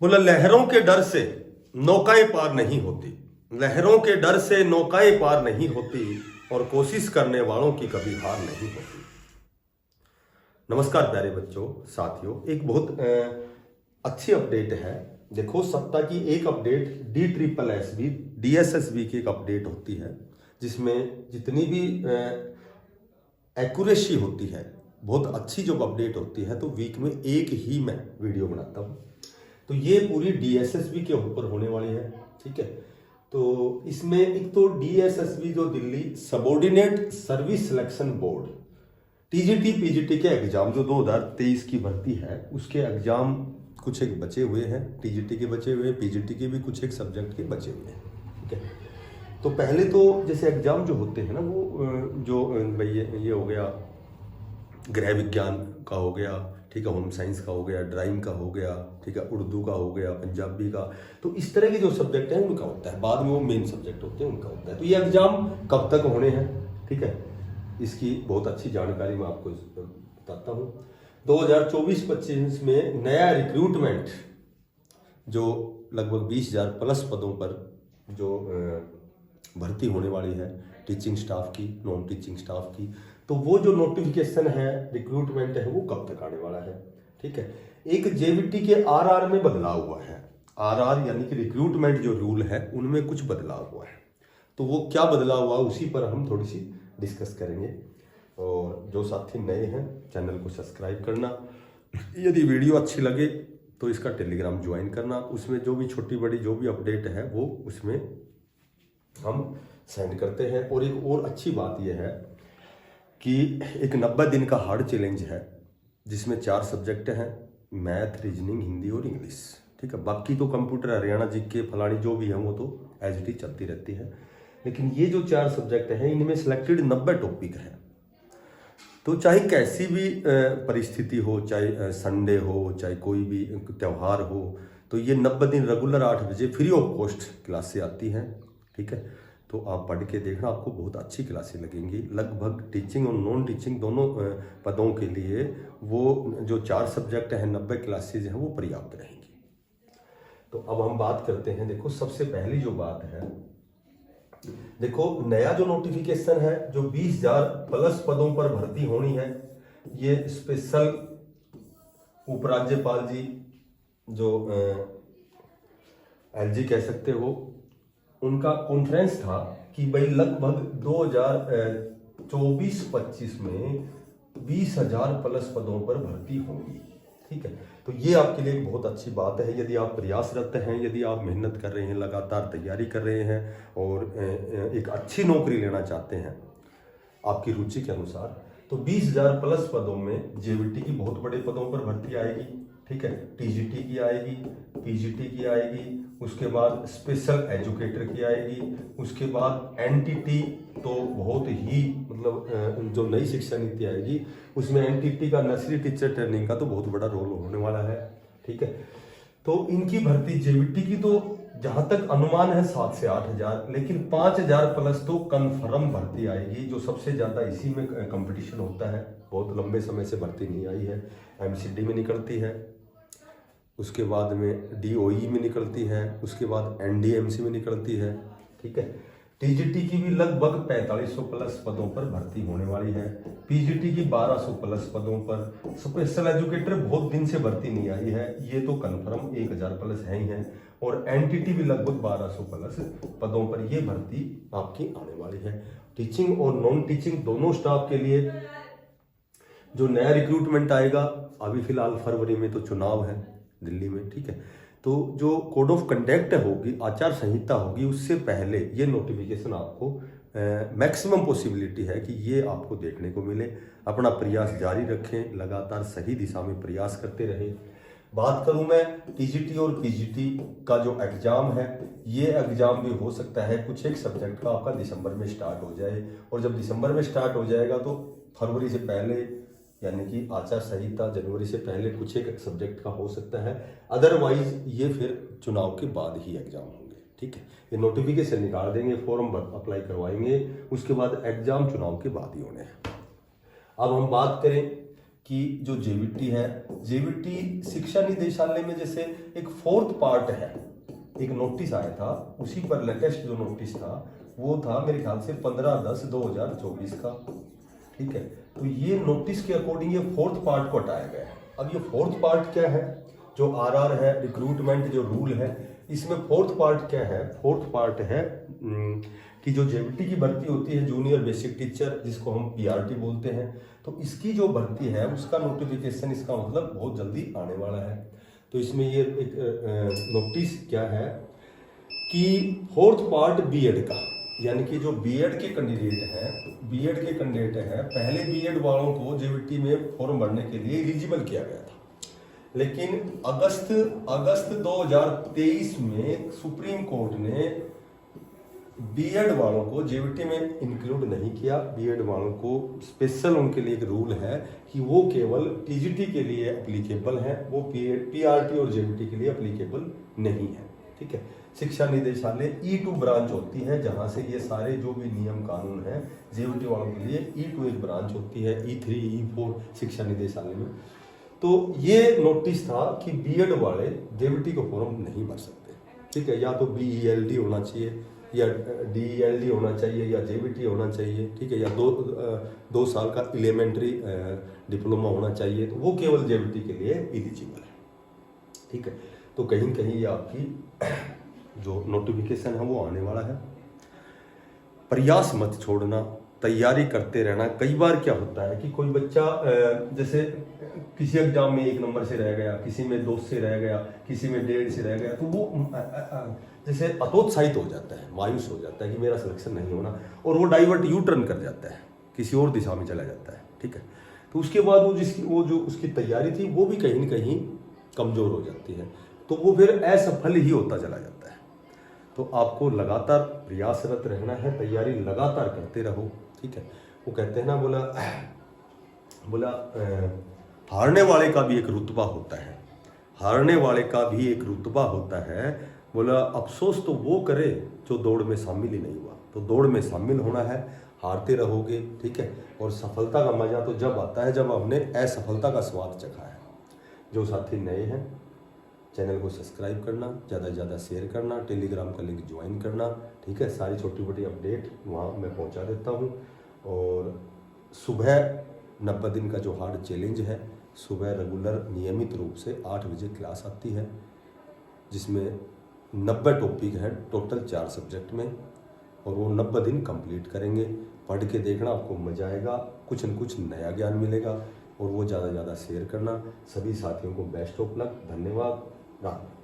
बोला लहरों के डर से नौकाएं पार नहीं होती, लहरों के डर से नौकाएं पार नहीं होती और कोशिश करने वालों की कभी हार नहीं होती। नमस्कार प्यारे बच्चों, साथियों, एक बहुत अच्छी अपडेट है। देखो, सप्ताह की एक अपडेट DSSB DSSB की एक अपडेट होती है जिसमें जितनी भी एक्यूरेसी होती है, बहुत अच्छी जो अपडेट होती है, तो वीक में एक ही मैं वीडियो बनाता हूँ। तो ये पूरी DSSB के ऊपर होने वाली है, ठीक है। तो इसमें एक तो DSSB जो Delhi subordinate service selection board TGT PGT के एग्जाम जो 2023 की भर्ती है, उसके एग्जाम कुछ एक बचे हुए हैं, TGT के बचे हुए हैं, PGT के भी कुछ एक सब्जेक्ट के बचे हुए हैं, ठीक है। तो पहले तो जैसे एग्जाम जो होते हैं ना, वो जो भाई ये हो गया, गृह विज्ञान का हो गया, ठीक है, होम साइंस का हो गया, ड्राइंग का हो गया, ठीक है, उर्दू का हो गया, पंजाबी का, तो इस तरह के जो सब्जेक्ट हैं उनका होता है। बाद में वो मेन सब्जेक्ट होते हैं उनका होता है। तो ये एग्जाम कब तक होने हैं, ठीक है, इसकी बहुत अच्छी जानकारी मैं आपको बताता हूँ। 2024-25 में नया रिक्रूटमेंट जो लगभग 20,000 प्लस पदों पर जो भर्ती होने वाली है, टीचिंग स्टाफ की, नॉन टीचिंग स्टाफ की, तो वो जो नोटिफिकेशन है, रिक्रूटमेंट है, वो कब तक आने वाला है, ठीक है। एक JVT के RR में बदलाव हुआ है। RR यानी कि रिक्रूटमेंट जो रूल है उनमें कुछ बदलाव हुआ है। तो वो क्या बदलाव हुआ उसी पर हम थोड़ी सी डिस्कस करेंगे। और जो साथी नए हैं, चैनल को सब्सक्राइब करना, यदि वीडियो अच्छी लगे तो इसका टेलीग्राम ज्वाइन करना, उसमें जो भी छोटी बड़ी जो भी अपडेट है वो उसमें हम सेंड करते हैं। और एक और अच्छी बात यह है कि एक 90 दिन का हार्ड चैलेंज है जिसमें 4 सब्जेक्ट हैं, मैथ, रीजनिंग, हिंदी और इंग्लिश, ठीक है। बाकी तो कंप्यूटर, हरियाणा जीके, फलानी जो भी है वो तो एज इट इज चलती रहती है। लेकिन ये जो 4 सब्जेक्ट हैं इनमें सिलेक्टेड 90 टॉपिक है। तो चाहे कैसी भी परिस्थिति हो, चाहे संडे हो, चाहे कोई भी त्यौहार हो, तो ये 90 दिन रेगुलर 8 बजे फ्री ऑफ कॉस्ट क्लासें आती हैं, ठीक है। तो आप पढ़ के देखना, आपको बहुत अच्छी क्लासें लगेंगी। लगभग टीचिंग और नॉन टीचिंग दोनों पदों के लिए वो जो 4 सब्जेक्ट हैं, 90 क्लासेज हैं, वो पर्याप्त रहेंगी। तो अब हम बात करते हैं। देखो, सबसे पहली जो बात है, देखो नया जो नोटिफिकेशन है, जो 20,000 प्लस पदों पर भर्ती होनी है, ये स्पेशल उपराज्यपाल जी जो LG कह सकते हो, उनका कॉन्फ्रेंस था कि भाई लगभग 2024-25 में 20,000 प्लस पदों पर भर्ती होगी, ठीक है। तो ये आपके लिए एक बहुत अच्छी बात है। यदि आप प्रयासरत हैं, यदि आप मेहनत कर रहे हैं, लगातार तैयारी कर रहे हैं और एक अच्छी नौकरी लेना चाहते हैं आपकी रुचि के अनुसार, तो 20,000 प्लस पदों में JVT की बहुत बड़े पदों पर भर्ती आएगी, ठीक है, TGT की आएगी, PGT की आएगी, उसके बाद स्पेशल एजुकेटर की आएगी, उसके बाद NTT, तो बहुत ही मतलब जो नई शिक्षा नीति आएगी उसमें NTT का, नर्सरी टीचर ट्रेनिंग का तो बहुत बड़ा रोल होने वाला है, ठीक है। तो इनकी भर्ती JVT की तो जहां तक अनुमान है 7 से 8,000, लेकिन 5,000 प्लस तो कन्फर्म भर्ती आएगी, जो सबसे ज्यादा इसी में कंपटीशन होता है। बहुत लंबे समय से भर्ती नहीं आई है। MCD में निकलती है, उसके बाद में DOE में निकलती है, उसके बाद NDMC में निकलती है, ठीक है। TGT की भी लगभग 4500 प्लस पदों पर भर्ती होने वाली है, PGT की 1200 प्लस पदों पर। स्पेशल एजुकेटर बहुत दिन से भर्ती नहीं आई है, ये तो कन्फर्म 1000 प्लस है ही है। और NTT भी लगभग 1200 प्लस पदों पर ये भर्ती आपकी आने वाली है। टीचिंग और नॉन टीचिंग दोनों स्टाफ के लिए जो नया रिक्रूटमेंट आएगा, अभी फिलहाल फरवरी में तो चुनाव है दिल्ली में, ठीक है। तो जो कोड ऑफ कंडक्ट होगी, आचार संहिता होगी, उससे पहले ये नोटिफिकेशन आपको मैक्सिमम पॉसिबिलिटी है कि ये आपको देखने को मिले। अपना प्रयास जारी रखें, लगातार सही दिशा में प्रयास करते रहें। बात करूं मैं TGT और PGT का जो एग्जाम है, ये एग्जाम भी हो सकता है कुछ एक सब्जेक्ट का आपका दिसंबर में स्टार्ट हो जाए, और जब दिसंबर में स्टार्ट हो जाएगा तो फरवरी से पहले, यानी कि आचार संहिता जनवरी से पहले कुछ एक सब्जेक्ट का हो सकता है। अदरवाइज ये फिर चुनाव के बाद ही एग्जाम होंगे, ठीक है। ये नोटिफिकेशन निकाल देंगे, फॉर्म अप्लाई करवाएंगे, उसके बाद एग्जाम चुनाव के बाद ही होने हैं। अब हम बात करें कि जो जेवीटी है, जेवीटी शिक्षा निदेशालय में जैसे एक 4th पार्ट है, एक नोटिस आया था, उसी पर लेटेस्ट जो नोटिस था वो था मेरे ख्याल से 15/10/2024 का, ठीक है। तो ये नोटिस के अकॉर्डिंग ये 4th पार्ट को हटाया गया है। अब ये 4th पार्ट क्या है, जो आरआर है, रिक्रूटमेंट जो रूल है, इसमें 4th पार्ट क्या है, 4th पार्ट है कि जो जेवीटी की भर्ती होती है, जूनियर बेसिक टीचर, जिसको हम पीआरटी बोलते हैं, तो इसकी जो भर्ती है उसका नोटिफिकेशन, इसका मतलब बहुत जल्दी आने वाला है। तो इसमें ये एक नोटिस क्या है कि 4th पार्ट बीएड का, यानी कि जो बीएड के कैंडिडेट हैं, पहले बीएड वालों को जेवीटी में फॉर्म भरने के लिए एलिजिबल किया गया था, लेकिन अगस्त 2023 में सुप्रीम कोर्ट ने बीएड वालों को जेवीटी में इंक्लूड नहीं किया। बीएड वालों को स्पेशल उनके लिए एक रूल है कि वो केवल टीजीटी के लिए एप्लीकेबल है, वो पीआरटी और जेवीटी के लिए एप्लीकेबल नहीं है, ठीक है। शिक्षा निदेशालय E2 ब्रांच होती है, जहां से ये सारे जो भी नियम कानून है जेवीटी वालों के लिए E2 एक ब्रांच होती है, E3 E4 शिक्षा निदेशालय में। तो ये नोटिस था कि बीएड वाले जेवीटी को फॉर्म नहीं भर सकते, ठीक है। या तो BELD होना चाहिए, या DELD होना चाहिए, या जेवीटी होना चाहिए, ठीक है, या 2 साल का एलिमेंट्री डिप्लोमा होना चाहिए, तो वो केवल जेवीटी के लिए एलिजिबल है, ठीक है। तो कहीं कहीं ये आपकी जो नोटिफिकेशन है वो आने वाला है। प्रयास मत छोड़ना, तैयारी करते रहना। कई बार क्या होता है कि कोई बच्चा जैसे किसी एग्जाम में 1 नंबर से रह गया, किसी में 2 से रह गया, किसी में 1.5 से रह गया, तो वो जैसे हतोत्साहित हो जाता है, मायूस हो जाता है कि मेरा सिलेक्शन नहीं होना, और वो डाइवर्ट यू टर्न कर जाता है, किसी और दिशा में चला जाता है, ठीक है। तो उसके बाद वो जो उसकी तैयारी थी वो भी कहीं न कहीं कमजोर हो जाती है, तो वो फिर असफल ही होता चला जाता है। तो आपको लगातार प्रयासरत रहना है, तैयारी लगातार करते रहो, ठीक है। वो कहते हैं ना, बोला हारने वाले का भी एक रुतबा होता है, हारने वाले का भी एक रुतबा होता है। बोला अफसोस तो वो करे जो दौड़ में शामिल ही नहीं हुआ। तो दौड़ में शामिल होना है, हारते रहोगे, ठीक है। और सफलता का मजा तो जब आता है जब हमने असफलता का स्वाद चखा है। जो साथी नए हैं, चैनल को सब्सक्राइब करना, ज़्यादा से ज़्यादा शेयर करना, टेलीग्राम का लिंक ज्वाइन करना, ठीक है। सारी छोटी मोटी अपडेट वहाँ मैं पहुँचा देता हूँ। और सुबह 90 दिन का जो हार्ड चैलेंज है, सुबह रेगुलर नियमित रूप से 8 बजे क्लास आती है, जिसमें 90 टॉपिक है टोटल 4 सब्जेक्ट में, और वो 90 दिन कंप्लीट करेंगे। पढ़ के देखना, आपको मजा आएगा, कुछ न कुछ नया ज्ञान मिलेगा। और वो ज़्यादा से ज़्यादा शेयर करना। सभी साथियों को बेस्ट ऑफ लक। धन्यवाद। राम।